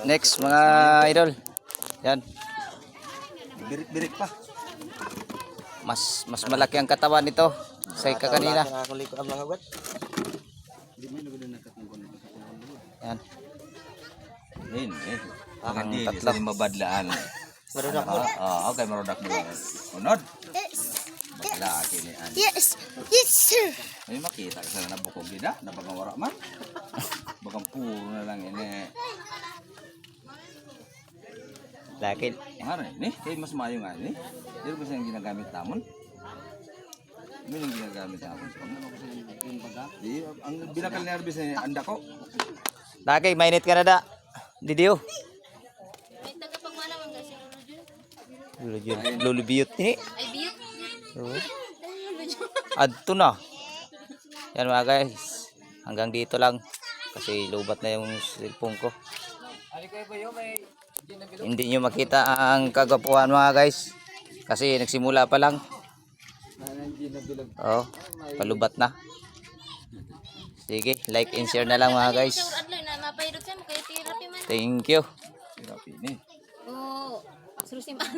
Next mga idol. Yan. Birik-birik pa. Mas malaki ang katawan nito sa kanina. Yan. Ayun eh. Ang Hindi tatlo. sa mabadlaan. Marudak mo. Okay, marudak mo lang. Unod. Bakla kini an. Yes. Yes, sir. Ay makita ka sa nabukog gida, napagawara man. Bakang puro na lang ini. Lakit. Ano ni? Kay mas mayo nga ni. Dili ko siyang ginagamit tamon. Ano yung ginagamit tamon? Ano ko siyang yung baga? Di ang binakal nervous ni anda ko. Dagay, mainit ka na da. Didiyo. May tagapagmana man kasi Lulubiyot ni. ay biyot. Oo. Adto na. Yan mga guys. Hanggang dito lang. Kasi lubat na yung cellphone ko. Hindi nyo makita ang kagwapuhan mga guys. Kasi nagsimula pa lang. Oh, palubat na. Sige, like and share na lang mga guys. Adlaw na mapahirot sa mo kay therapy man. Thank you. Therapy ni. Oh, surusin man.